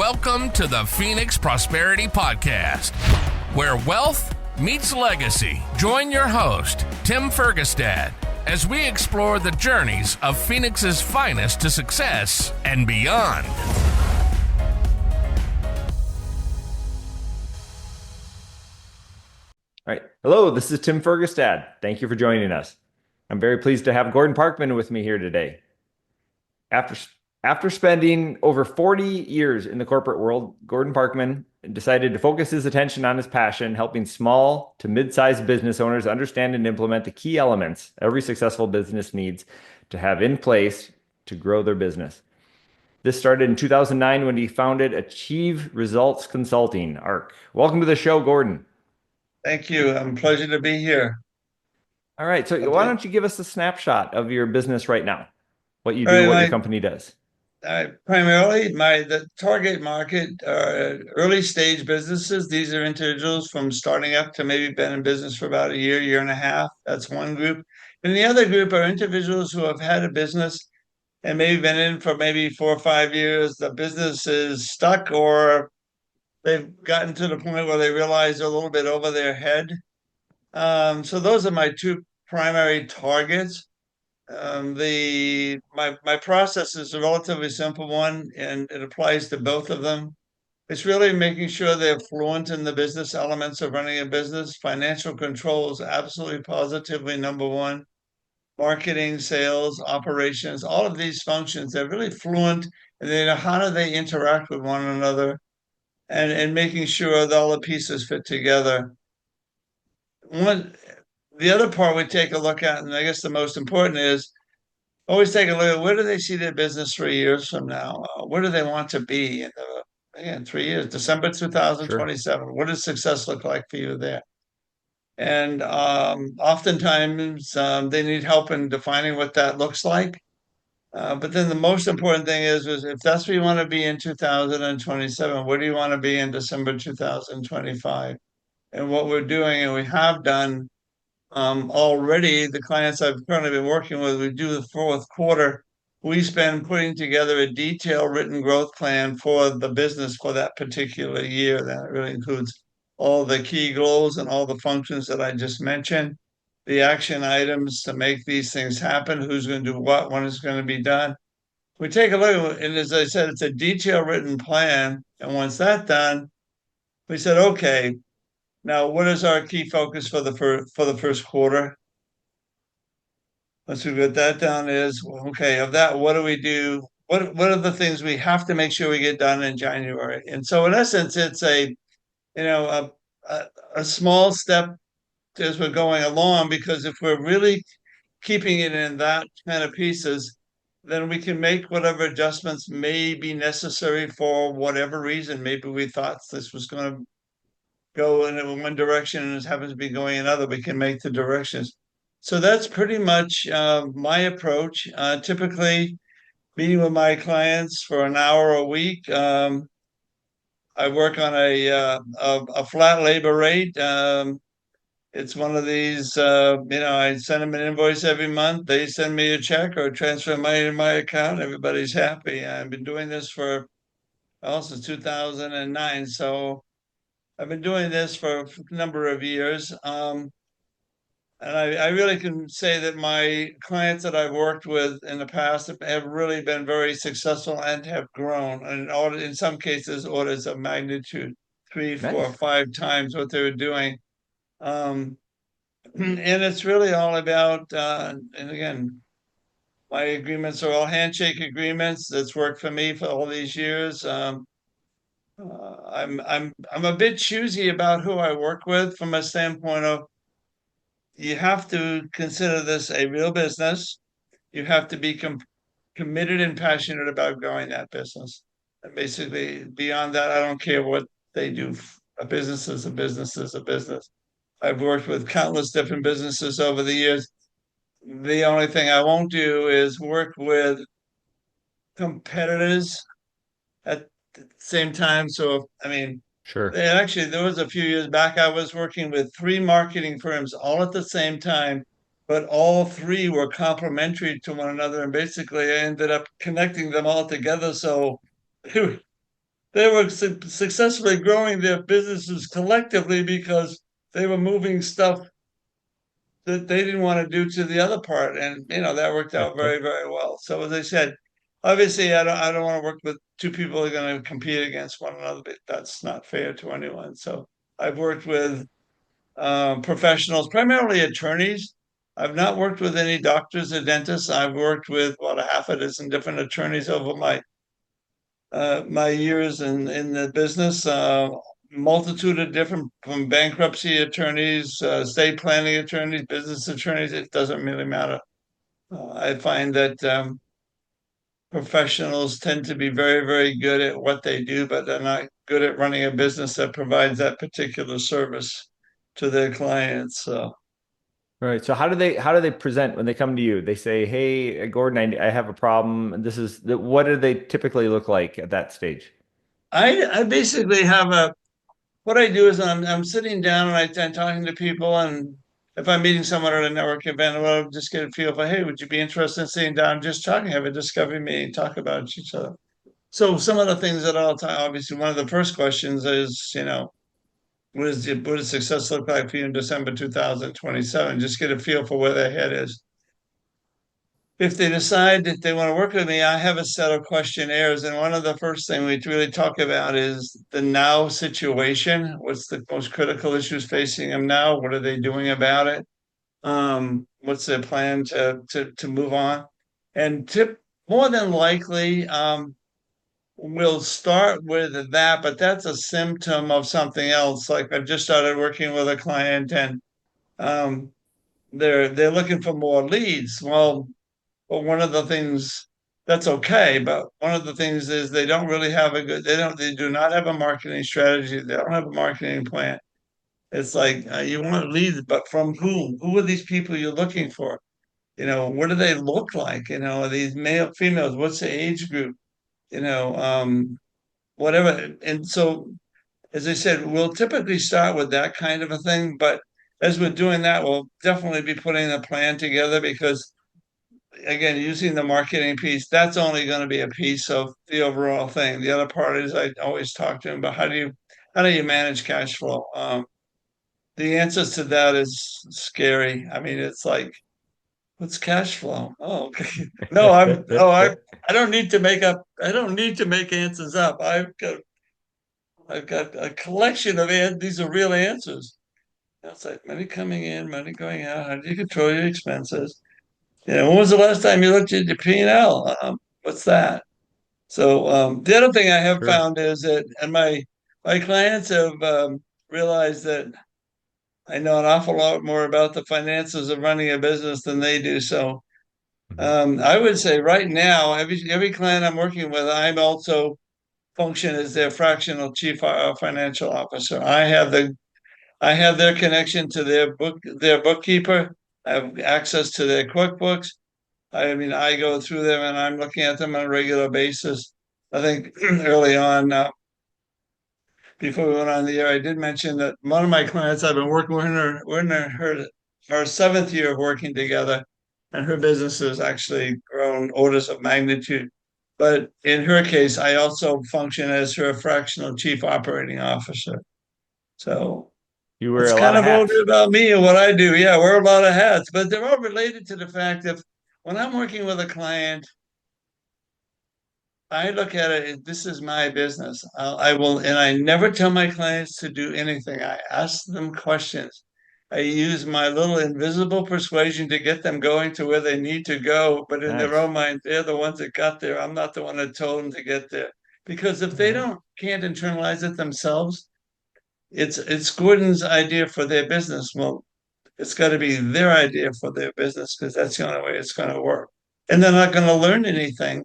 Welcome to the Phoenix Prosperity Podcast, where wealth meets legacy. Join your host, Tim Fergestad, as we explore the journeys of Phoenix's finest to success and beyond. All right. Hello, this is Tim Fergestad. Thank you for joining us. I'm very pleased to have Gordon Parkman with me here today. After spending over 40 years in the corporate world, Gordon Parkman decided to focus his attention on his passion, helping small to mid-sized business owners understand and implement the key elements every successful business needs to have in place to grow their business. This started in 2009 when he founded Achieve Results Consulting, ARC. Welcome to the show, Gordon. Thank you. I'm a pleasure to be here. All right. So why don't you give us a snapshot of your business right now? What you do, All right, what your company does. Primarily, the target market are early stage businesses. These are individuals from starting up to maybe been in business for about a year and a half. That's one group. And the other group are individuals who have had a business and maybe been in for maybe 4 or 5 years. The business is stuck, or they've gotten to the point where they realize they're a little bit over their head. So those are my two primary targets. My process is a relatively simple one, and it applies to both of them. It's really making sure they're fluent in the business elements of running a business. Financial control is absolutely positively number one. Marketing, sales, operations, all of these functions, they're really fluent, and they know how do they interact with one another, and making sure that all the pieces fit together. The other part we take a look at, and I guess the most important is always take a look at where do they see their business 3 years from now? Where do they want to be in 3 years? December 2027. Sure. What does success look like for you there? And oftentimes they need help in defining what that looks like. But then the most important thing is if that's where you want to be in 2027, where do you want to be in December 2025? And what we're doing, and we have done already, the clients I've currently been working with, we do the fourth quarter. We spend putting together a detailed written growth plan for the business for that particular year. That really includes all the key goals and all the functions that I just mentioned, the action items to make these things happen, who's going to do what, when it's going to be done. We take a look, and as I said, it's a detailed written plan. And once that's done, we said, okay, now what is our key focus for the first quarter? Once we get that down is, okay, of that, what do we do? What are the things we have to make sure we get done in January? And so in essence, it's a small step as we're going along, because if we're really keeping it in that kind of pieces, then we can make whatever adjustments may be necessary for whatever reason. Maybe we thought this was going to go in one direction and it happens to be going another. We can make the directions. So that's pretty much my approach. Typically, meeting with my clients for an hour a week. I work on a flat labor rate. It's one of these, I send them an invoice every month. They send me a check or transfer money to my account. Everybody's happy. I've been doing this since 2009. So I've been doing this for a number of years. And I really can say that my clients that I've worked with in the past have really been very successful and have grown. And in some cases, orders of magnitude, 3, 4, 5 times what they were doing. And it's really all about, and again, my agreements are all handshake agreements. That's worked for me for all these years. I'm a bit choosy about who I work with from a standpoint of you have to consider this a real business. You have to be committed and passionate about growing that business. And basically, beyond that, I don't care what they do. A business is a business is a business. I've worked with countless different businesses over the years. The only thing I won't do is work with competitors at the same time. So, Sure. Actually, there was a few years back, I was working with 3 marketing firms all at the same time, but all 3 were complementary to one another. And basically, I ended up connecting them all together. So there they were successfully growing their businesses collectively because they were moving stuff that they didn't want to do to the other part. And, that worked out very, very well. So as I said, obviously I don't want to work with two people who are going to compete against one another. But that's not fair to anyone. So I've worked with professionals, primarily attorneys. I've not worked with any doctors or dentists. I've worked with about a half a dozen different attorneys over my years in the business. Multitude of different, from bankruptcy attorneys, estate planning attorneys, business attorneys. It doesn't really matter. I find that professionals tend to be very, very good at what they do, but they're not good at running a business that provides that particular service to their clients. So. Right. So how do they present when they come to you? They say, "Hey, Gordon, I have a problem." What do they typically look like at that stage? I basically have what I do is I'm sitting down and I'm talking to people, and if I'm meeting someone at a network event, I'll just get a feel for, hey, would you be interested in sitting down, just talking, have a discovery meeting, talk about each other. So some of the things that I'll talk, obviously, one of the first questions is, what does success look like for you in December 2027? Just get a feel for where their head is. If they decide that they want to work with me, I have a set of questionnaires. And one of the first things we really talk about is the now situation. What's the most critical issues facing them now? What are they doing about it? What's their plan to move on? And more than likely, we'll start with that, but that's a symptom of something else. Like I've just started working with a client, and um, they're looking for more leads. Well, one of the things that's okay, but one of the things is they don't really have they do not have a marketing strategy. They don't have a marketing plan. It's like you want leads, but from whom? Who are these people you're looking for? What do they look like? Are these male, females? What's the age group? You know, um, Whatever. And so, as I said, we'll typically start with that kind of a thing, but as we're doing that, we'll definitely be putting a plan together because again, using the marketing piece, that's only going to be a piece of the overall thing. The other part is I always talk to him about how do you manage cash flow? The answers to that is scary. I mean, it's like, what's cash flow? Oh, okay. No, I don't need to make up. I don't need to make answers up. I've got a collection of these are real answers. It's like money coming in, money going out. How do you control your expenses? When was the last time you looked at your P&L? What's that? So the other thing I have Sure. found is that, and my clients have realized that I know an awful lot more about the finances of running a business than they do. So Mhm. I would say right now, every client I'm working with, I'm also function as their fractional chief financial officer. I have their connection to their bookkeeper. I have access to their QuickBooks. I mean, I go through them and I'm looking at them on a regular basis. I think early on, before we went on the air, I did mention that one of my clients I've been working with our seventh year of working together, and her business has actually grown orders of magnitude. But in her case, I also function as her fractional chief operating officer. So You wear that's a lot kind of of a little hats. bit about me and what I do. Yeah, wear a lot of hats, but they're all related to the fact that when I'm working with a client, I look at it, this is my business. I will, and I never tell my clients to do anything. I ask them questions. I use my little invisible persuasion to get them going to where they need to go. But in their Nice. own mind, they're the ones that got there. I'm not the one that told them to get there. Because if they Yeah. can't internalize it themselves, it's Gordon's idea for their business. Well, it's got to be their idea for their business because that's the only way it's going to work. And they're not going to learn anything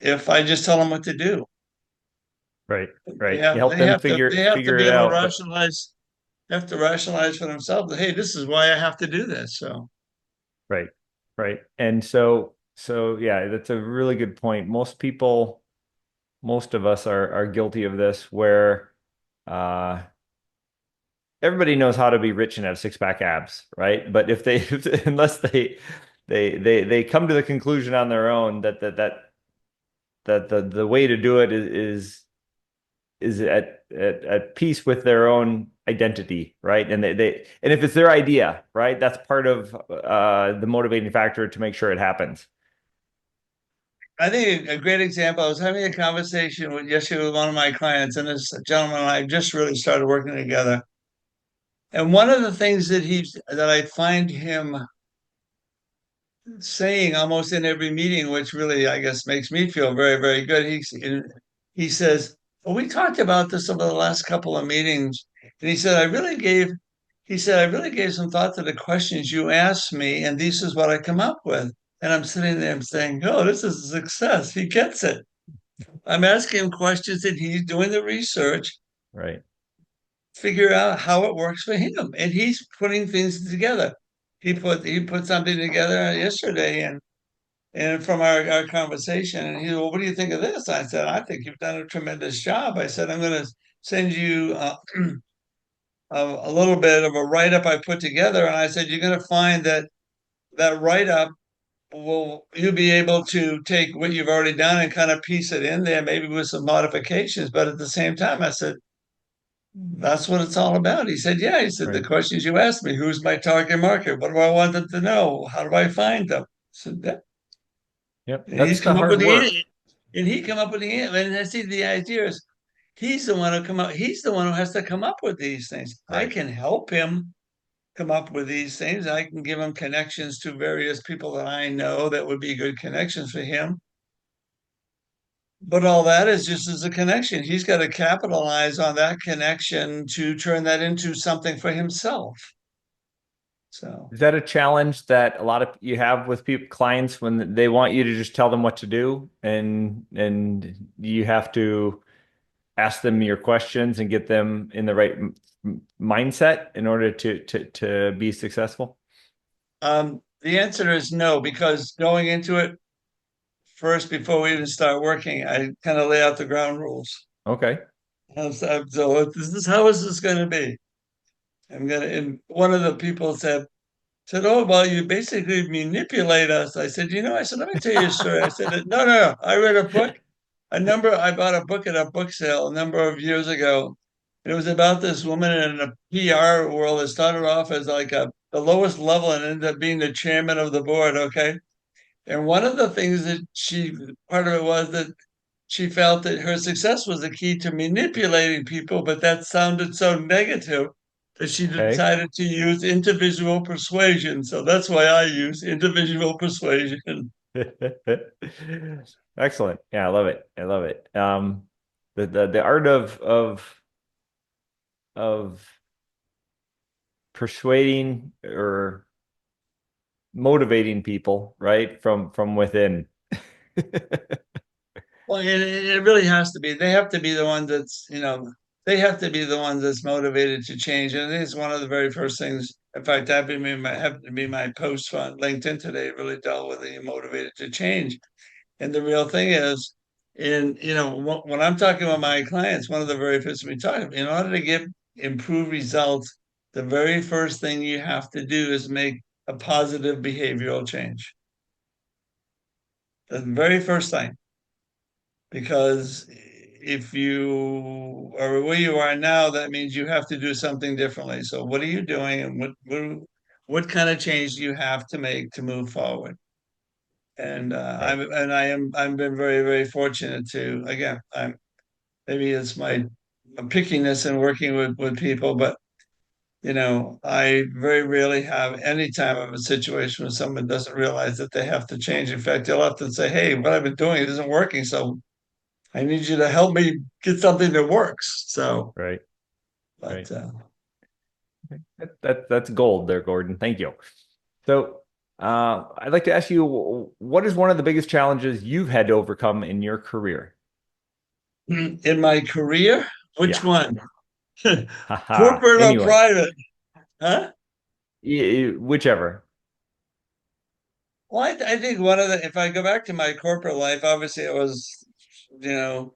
if I just tell them what to do. Right. They Right. You have help they them have to figure they have to figure be it able to out, but rationalize. They have to rationalize for themselves. Hey, this is why I have to do this. So right. Right. And so yeah, that's a really good point. Most of us are guilty of this where uh everybody knows how to be rich and have six-pack abs, right? But unless they come to the conclusion on their own that that the way to do it is at peace with their own identity, right? And and if it's their idea, right, that's part of the motivating factor to make sure it happens. I think a great example, I was having a conversation yesterday with one of my clients, and this gentleman and I just really started working together. And one of the things that I find him saying almost in every meeting, which really, I guess, makes me feel very, very good. He says, well, we talked about this over the last couple of meetings. And he said, I really gave some thought to the questions you asked me, and this is what I come up with. And I'm sitting there, I'm saying, oh, this is a success. He gets it. I'm asking him questions and he's doing the research, Right. figure out how it works for him. And he's putting things together. He put something together yesterday, and from our conversation, and he said, well, what do you think of this? I said, I think you've done a tremendous job. I said, I'm going to send you a little bit of a write-up I put together. And I said, you're going to find that write-up you'll be able to take what you've already done and kind of piece it in there, maybe with some modifications. But at the same time, I said, that's what it's all about. He said, yeah. He said, the Right. questions you asked me, who's my target market? What do I want them to know? How do I find them? I said, that. Yep. And That's he's the come up hard with work. and he come up with the answer. And I see the idea is he's the one who come up, he's the one who has to come up with these things. I Right. can help him come up with these things. I can give him connections to various people that I know that would be good connections for him. But all that is just as a connection. He's got to capitalize on that connection to turn that into something for himself. So Is that a challenge that a lot of you have with people, clients, when they want you to just tell them what to do, and you have to ask them your questions and get them in the right mindset in order to be successful? the answer is no, because going into it first, before we even start working, I kind of lay out the ground rules. Okay. So this is how is this going to be? And one of the people said, oh, well, you basically manipulate us. I said, let me tell you a story. I said, no, no, no. I read a book, I bought a book at a book sale a number of years ago. It was about this woman in the PR world that started off as like the lowest level and ended up being the chairman of the board. Okay. And one of the things part of it was that she felt that her success was the key to manipulating people, but that sounded so negative that she Okay. decided to use individual persuasion. So that's why I use individual persuasion. Excellent. Yeah, I love it. I love it. The art of persuading or motivating people, right? From within. Well, it really has to be. They have to be the ones they have to be the ones that's motivated to change. And I think it's one of the very first things. In fact, have to be my post on LinkedIn today really dealt with the motivated to change. And the real thing is, when I'm talking about my clients, one of the very first we talk about, in order to get improved results, the very first thing you have to do is make a positive behavioral change. The very first thing, because if you are where you are now, that means you have to do something differently. So what are you doing, and what kind of change do you have to make to move forward? And Right. I've been very, very fortunate to, again, maybe it's my pickiness in working with people, but I very rarely have any time of a situation where someone doesn't realize that they have to change. In fact, they'll often say, hey, what I've been doing, it isn't working, so I need you to help me get something that works. So, Right. Right. but That's gold there, Gordon. Thank you. So, I'd like to ask you, what is one of the biggest challenges you've had to overcome in your career? in my career, which Yeah. one? Haha. Corporate or Anyway, private? Huh? whichever. Well, I think one of if I go back to my corporate life, obviously it was, you know,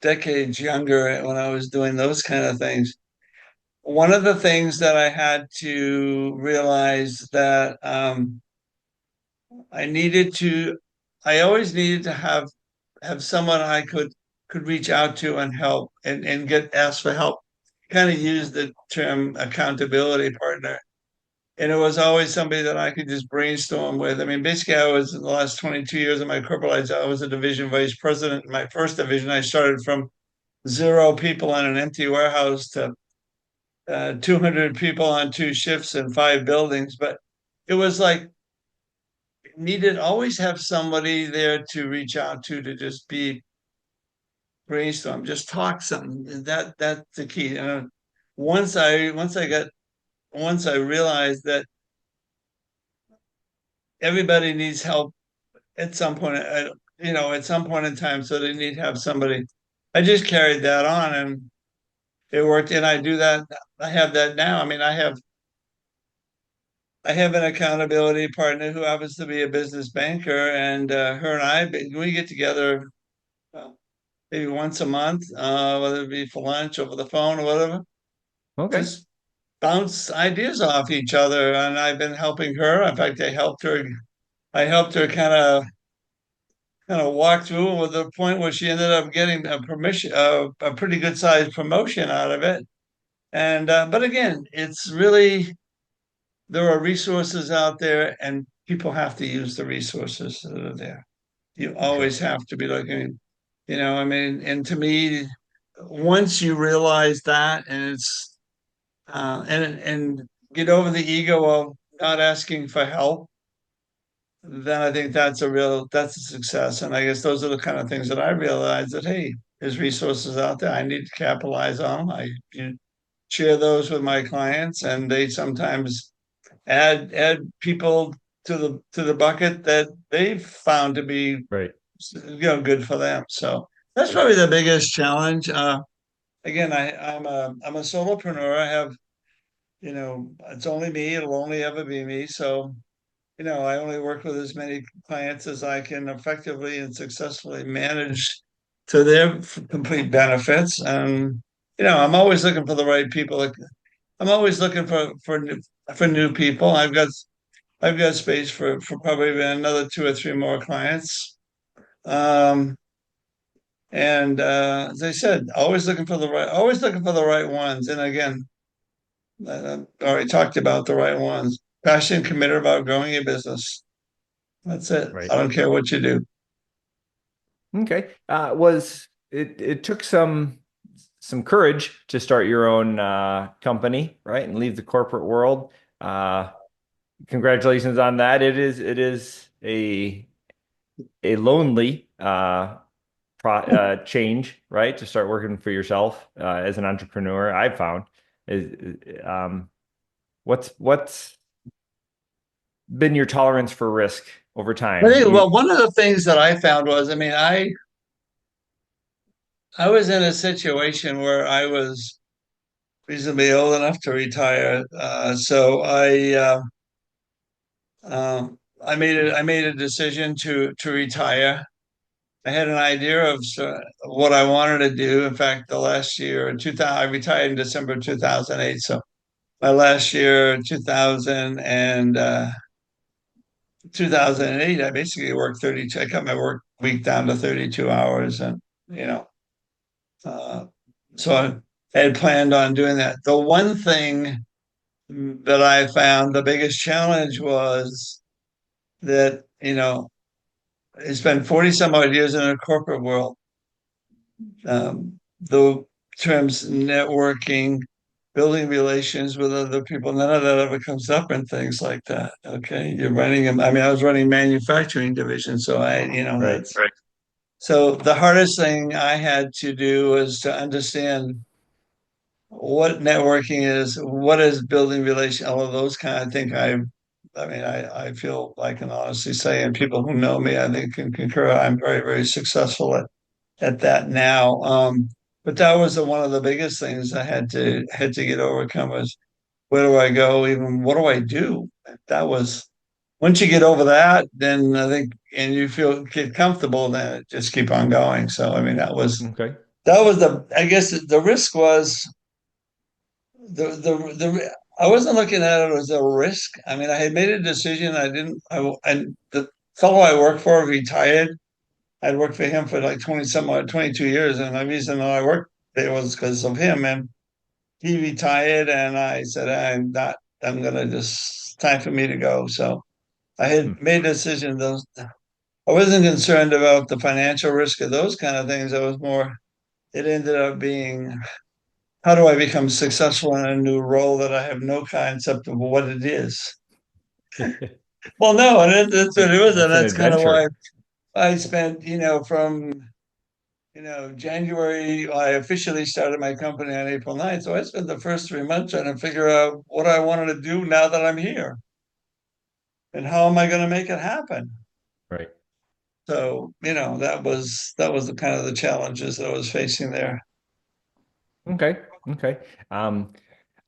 decades younger when I was doing those kind of things. One of the things that I had to realize that I needed to I always needed to have someone I could reach out to and help and get asked for help. Kind of use the term accountability partner. And it was always somebody that I could just brainstorm with. I mean, basically, I was in the last 22 years of my corporate life, I was a division vice president. In my first division, I started from 0 people in an empty warehouse to 200 people on 2 shifts and 5 buildings. But it was like needed always have somebody there to reach out to just be brainstorm, just talk something. That's the key. Once I realized that everybody needs help at some point, at some point in time, so they need to have somebody. I just carried that on, and it worked. And I do that. I have that now. I mean, I have an accountability partner who happens to be a business banker, and her and I, we get together maybe once a month, whether it be for lunch, over the phone, or whatever. Okay. Just bounce ideas off each other, and I've been helping her. In fact, I helped her. I helped her kind of walk through with the point where she ended up getting a pretty good sized promotion out of it. And but again, it's really there are resources out there, and people have to use the resources that are there. You Sure. always have to be looking, I mean, and to me, once you realize that, and it's and get over the ego of not asking for help, then I think that's a success. And I guess those are the kind of things that I realized that, hey, there's resources out there. I need to capitalize on them. Share those with my clients, and they sometimes add people to the bucket that they've found to be Right. good for them. So that's probably the biggest challenge. Again, I'm a solopreneur. I have, it's only me. It'll only ever be me. So I only work with as many clients as I can effectively and successfully manage to their complete benefits. And I'm always looking for the right people. I'm always looking for new people. I've got space for probably another 2 or 3 more clients. Um, and as I said, always looking for the right ones. And again, I already talked about the right ones. Passionate, committed about growing your business. That's it. Right. I don't care what you do. Okay. Was it took some courage to start your own company, right? And leave the corporate world. Congratulations on that. It is a lonely change, right? To start working for yourself as an entrepreneur, I've found is what's been your tolerance for risk over I time? think, well, one of the things that I found was, I mean, I was in a situation where I was reasonably old enough to retire. So I made a decision to retire. I had an idea of what I wanted to do. In fact, the last year, in 2000, I retired in December 2008. So my last year, 2008, I basically worked 32. I cut my work week down to 32 hours, and you know, uh, so I had planned on doing that. The one thing that I found the biggest challenge was that I spent 40 some odd years in a corporate world. The terms networking, building relations with other people, none of that ever comes up in things like that. Okay. You're running them. I mean, I was running manufacturing division, so Right. that's right. So the hardest thing I had to do was to understand what networking is, what is building relation, all of those kind of things. I feel I can honestly say, and people who know me, I think can concur, I'm very, very successful at that now. But that was one of the biggest things I had to get overcome was where do I go? Even what do I do? That was once you get over that, then I think and you get comfortable, then just keep on going. So I mean Okay. that was the I guess the risk was the I wasn't looking at it as a risk. I mean, I had made a decision. I didn't. I the fellow I worked for retired. I'd worked for him for like 22 years. And the reason that I worked there was because of him. And he retired, and I said, I'm going to just, time for me to go. So I Hmm. had made a decision. I wasn't concerned about the financial risk of those kind of things. It ended up being, how do I become successful in a new role that I have no concept of what it is? Well, no, and that's what it was. And That's an that's kind of why adventure. I spent, from January, I officially started my company on April 9th. So I spent the first 3 months trying to figure out what I wanted to do now that I'm here and how am I going to make it happen. Right. So, that was the kind of the challenges that I was facing there. Okay. Okay. Um,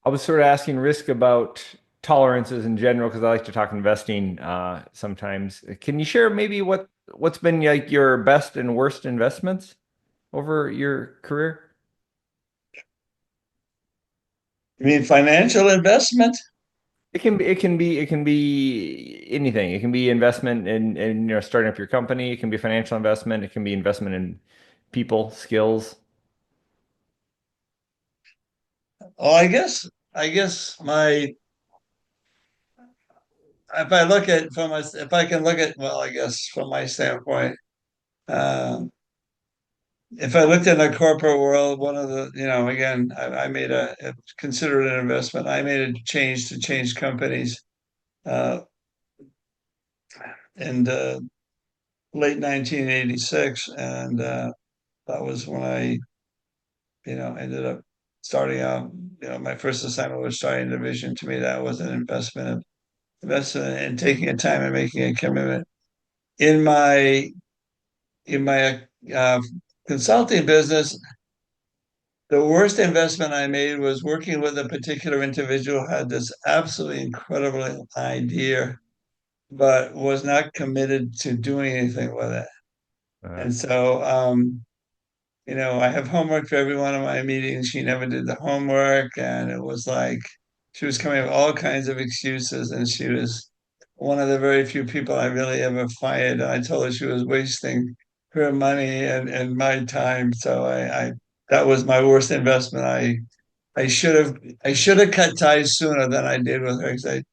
I was sort of asking Risk about tolerances in general because I like to talk investing sometimes. Can you share maybe what's been like your best and worst investments over your career? You mean financial investment? It can be anything. It can be investment in starting up your company. It can be financial investment. It can be investment in people, skills. Oh, I guess my if I can look at, well, I guess from my standpoint, um, if I looked in the corporate world, one of the, again, I made considered an investment. I made a change to change companies uh, in the late 1986, and that was when I, ended up starting out. My first assignment was starting a division. To me, that was an investment in taking a time and making a commitment. In my uh, consulting business, the worst investment I made was working with a particular individual who had this absolutely incredible idea, but was not committed to doing anything with it. Uh, And so, I have homework for every one of my meetings. She never did the homework, and it was like she was coming up with all kinds of excuses, and she was one of the very few people I really ever fired. And I told her she was wasting her money and my time. So I that was my worst investment. I should have cut ties sooner than I did with her because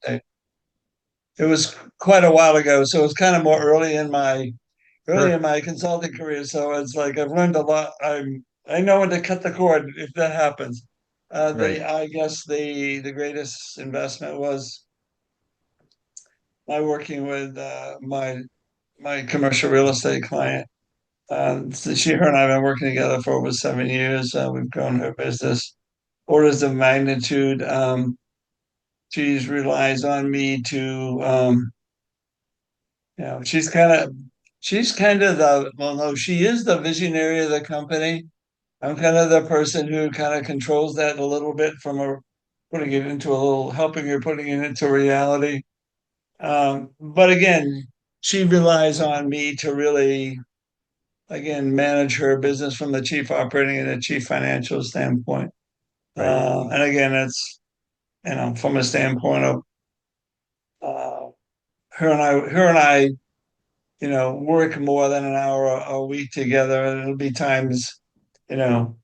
it was quite a while ago. So it was kind of more early in sure. my consulting career. So it's like I've learned a lot. I know when to cut the cord if that happens. Right. I guess the greatest investment was my working with my commercial real estate client. Her and I have been working together for over 7 years. We've grown her business orders of magnitude. She relies on me to, she's kind of the, well, no, she is the visionary of the company. I'm kind of the person who kind of controls that a little bit from helping her putting it into reality. But again, she relies on me to really, again, manage her business from the chief operating and the chief financial standpoint. Right. And again, it's, from a standpoint of uh, her and I, work more than an hour a week together. And it'll be times, you know,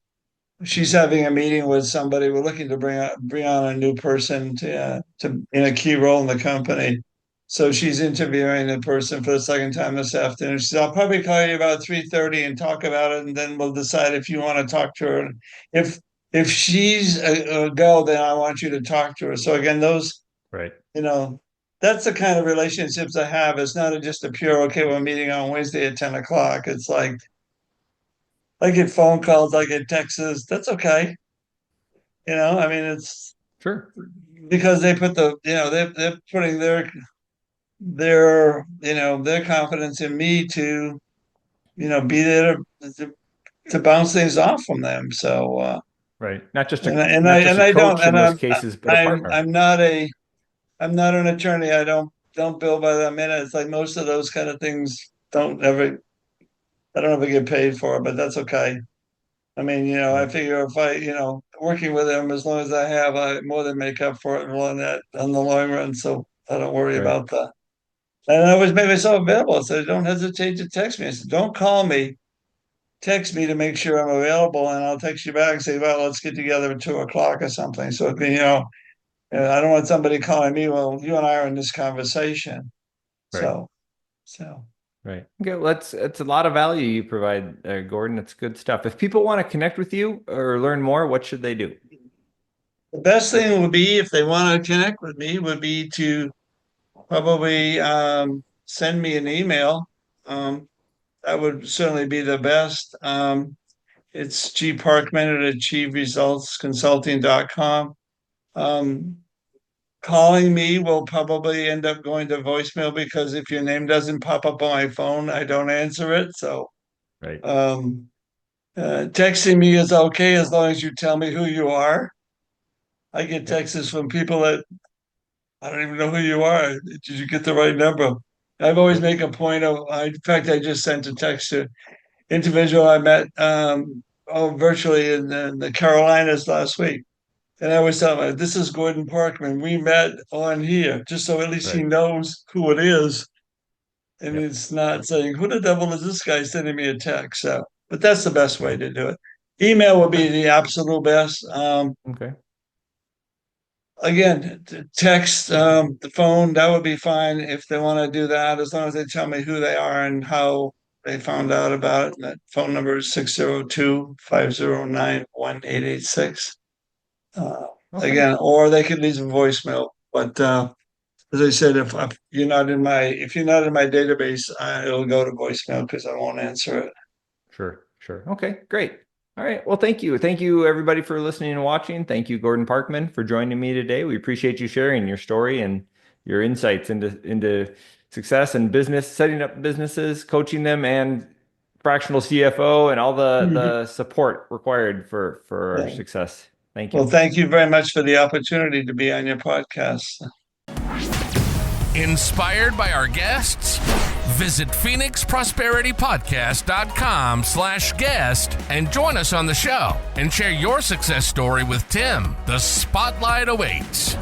she's having a meeting with somebody. We're looking to bring on a new person to in a key role in the company. So she's interviewing the person for the second time this afternoon. She said, "I'll probably call you about 3:30 and talk about it, and then we'll decide if you want to talk to her. If if she's a go, then I want you to talk to her." So again, Right. you know, that's the kind of relationships I have. It's not just a pure, okay, we're meeting on Wednesday at 10 o'clock. It's like I get phone calls, I get texts. That's okay. I mean, it's Sure. because they put they're putting their confidence in me to, be there to bounce things off from them. So, Right. Not just and a I, and I, not just and a I don't, coach in and those cases, but a I'm, partner. I'm not a, I'm not an attorney. I don't bill by the minute. It's like most of those kind of things I don't ever get paid for, but that's okay. I mean, I Right. figure if working with them as long as I have, I more than make up for it on the long run. So I don't worry Right. about And I always make myself available. So don't hesitate to text me. I said, don't call me. Text me to make sure I'm available, and I'll text you back and say, well, let's get together at 2 o'clock or something. So, I don't want somebody calling me, well, you and I are in this conversation. Right. So. Right. Okay. Well, it's a lot of value you provide there, Gordon. It's good stuff. If people want to connect with you or learn more, what should they do? The best thing would be, if they want to connect with me, would be to probably send me an email. That would certainly be the best. It's gparkman at achieveresultsconsulting.com. Calling me will probably end up going to voicemail, because if your name doesn't pop up on my phone, I don't answer it. So Right. texting me is okay, as long as you tell me who you are. I get texts from people that I don't even know who you are. Did you get the right number? I've always make a point of, in fact, I just sent a text to individual I met virtually in the Carolinas last week. And I always tell him, this is Gordon Parkman. We met on here, just so at least he knows who it is. And it's not saying, who the devil is this guy sending me a text? So, but that's the best way to do it. Email would be the absolute best. Okay. Again, text, the phone, that would be fine if they want to do that, as long as they tell me who they are and how they found out about it. And that phone number is 602-509-1886. Again, or they could leave a voicemail. But as I said, if you're not in my database, it'll go to voicemail, because I won't answer it. Sure. Okay, great. All right. Well, thank you. Thank you, everybody, for listening and watching. Thank you, Gordon Parkman, for joining me today. We appreciate you sharing your story and your insights into success and business, setting up businesses, coaching them, and fractional CFO, and all the support required for our success. Thank you. Well, thank you very much for the opportunity to be on your podcast. Inspired by our guests? Visit phoenixprosperitypodcast.com/guest and join us on the show and share your success story with Tim. The spotlight awaits.